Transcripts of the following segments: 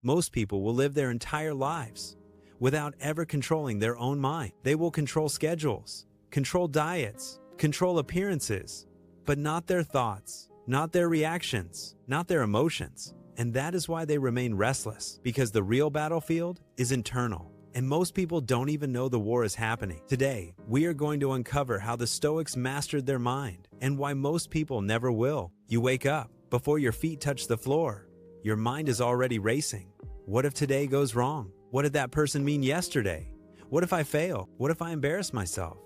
Most people will live their entire lives without ever controlling their own mind. They will control schedules, control diets, control appearances, but not their thoughts, not their reactions, not their emotions. And that is why they remain restless, because the real battlefield is internal. And most people don't even know the war is happening. Today, we are going to uncover how the Stoics mastered their mind and why most people never will. You wake up, before your feet touch the floor, your mind is already racing. What if today goes wrong? What did that person mean yesterday? What if I fail? What if I embarrass myself?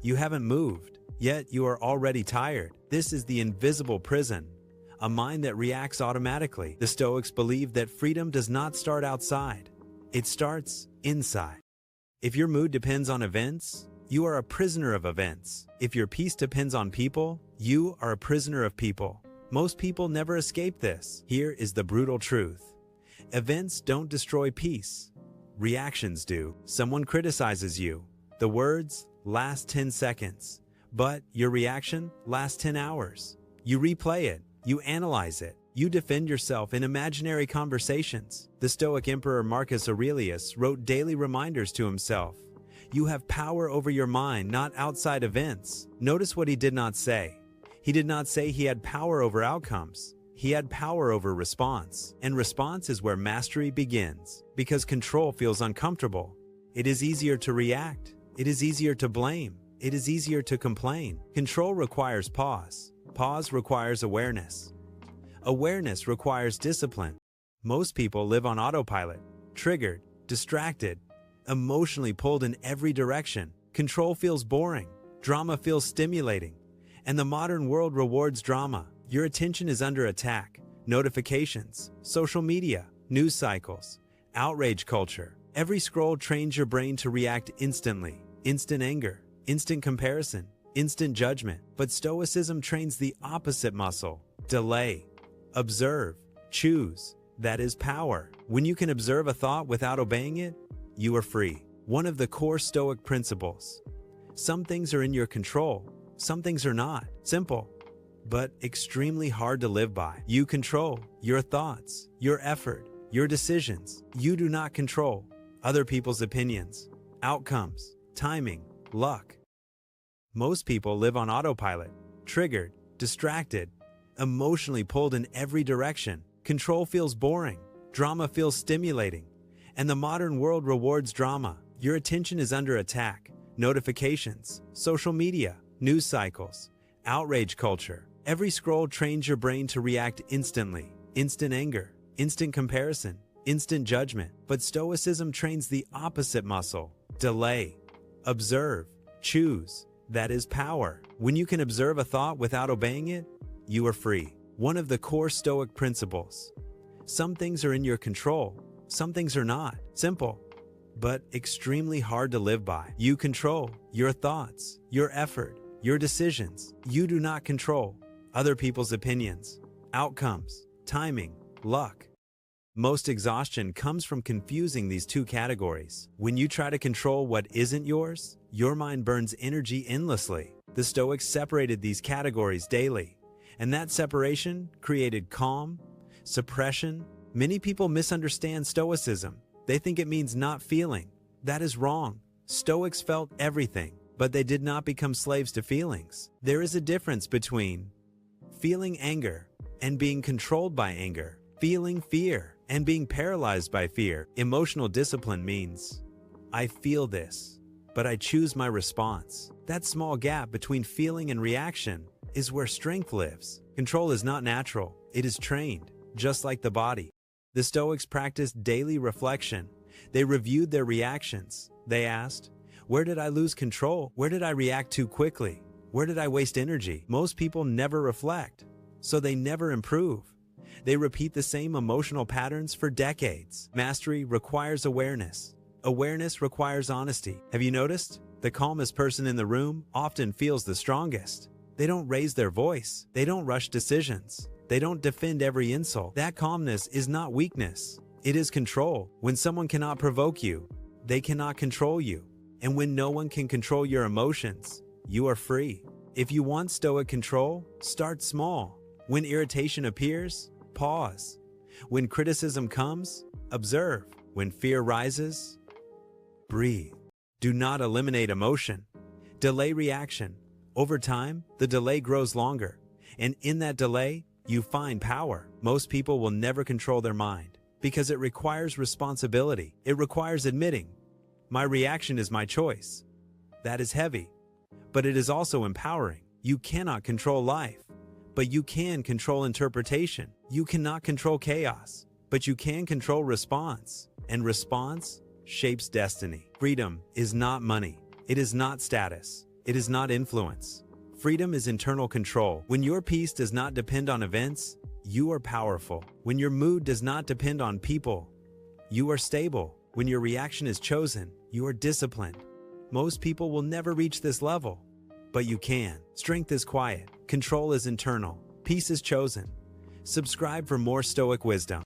You haven't moved, yet you are already tired. This is the invisible prison, a mind that reacts automatically. The Stoics believe that freedom does not start outside. It starts inside. If your mood depends on events, you are a prisoner of events. If your peace depends on people, you are a prisoner of people. Most people never escape this. Here is the brutal truth. Events don't destroy peace. Reactions do. Someone criticizes you. The words last 10 seconds, but your reaction lasts 10 hours. You replay it. You analyze it. You defend yourself in imaginary conversations. The Stoic Emperor Marcus Aurelius wrote daily reminders to himself. You have power over your mind, not outside events. Notice what he did not say. He did not say he had power over outcomes. He had power over response. And response is where mastery begins. Because control feels uncomfortable. It is easier to react. It is easier to blame. It is easier to complain. Control requires pause. Pause requires awareness. Awareness requires discipline. Most people live on autopilot, triggered, distracted, emotionally pulled in every direction. Control feels boring. Drama feels stimulating. And the modern world rewards drama. Your attention is under attack. Notifications, social media, news cycles, outrage culture. Every scroll trains your brain to react instantly. Instant anger, instant comparison, instant judgment. But Stoicism trains the opposite muscle. Delay. Observe. Choose. That is power. When you can observe a thought without obeying it, you are free. One of the core Stoic principles. Some things are in your control. Some things are not. Simple, but extremely hard to live by. You control your thoughts, your effort, your decisions. You do not control other people's opinions, outcomes, timing, luck. Most people live on autopilot, triggered, distracted, emotionally pulled in every direction. Control feels boring. Drama feels stimulating. And the modern world rewards drama. Your attention is under attack. Notifications, social media, news cycles, outrage culture. Every scroll trains your brain to react instantly. Instant anger, instant comparison, instant judgment. But Stoicism trains the opposite muscle. Delay. Observe. Choose. That is power. When you can observe a thought without obeying it, you are free. One of the core Stoic principles. Some things are in your control. Some things are not. Simple, but extremely hard to live by. You control your thoughts, your effort, your decisions. You do not control other people's opinions, outcomes, timing, luck. Most exhaustion comes from confusing these two categories. When you try to control what isn't yours, your mind burns energy endlessly. The Stoics separated these categories daily, and that separation created calm, suppression. Many people misunderstand Stoicism. They think it means not feeling. That is wrong. Stoics felt everything, but they did not become slaves to feelings. There is a difference between feeling anger and being controlled by anger, feeling fear and being paralyzed by fear. Emotional discipline means, I feel this, but I choose my response. That small gap between feeling and reaction is where strength lives. Control is not natural. It is trained, just like the body. The Stoics practiced daily reflection. They reviewed their reactions. They asked, where did I lose control? Where did I react too quickly? Where did I waste energy? Most people never reflect, so they never improve. They repeat the same emotional patterns for decades. Mastery requires awareness. Awareness requires honesty. Have you noticed? The calmest person in the room often feels the strongest. They don't raise their voice. They don't rush decisions. They don't defend every insult. That calmness is not weakness. It is control. When someone cannot provoke you, they cannot control you. And when no one can control your emotions, you are free. If you want Stoic control, start small. When irritation appears, pause. When criticism comes, observe. When fear rises, breathe. Do not eliminate emotion. Delay reaction. Over time, the delay grows longer. And in that delay, you find power. Most people will never control their mind because it requires responsibility. It requires admitting, my reaction is my choice. That is heavy, but it is also empowering. You cannot control life, but you can control interpretation. You cannot control chaos, but you can control response. And response shapes destiny. Freedom is not money. It is not status. It is not influence. Freedom is internal control. When your peace does not depend on events, you are powerful. When your mood does not depend on people, you are stable. When your reaction is chosen, you are disciplined. Most people will never reach this level, but you can. Strength is quiet. Control is internal. Peace is chosen. Subscribe for more Stoic wisdom.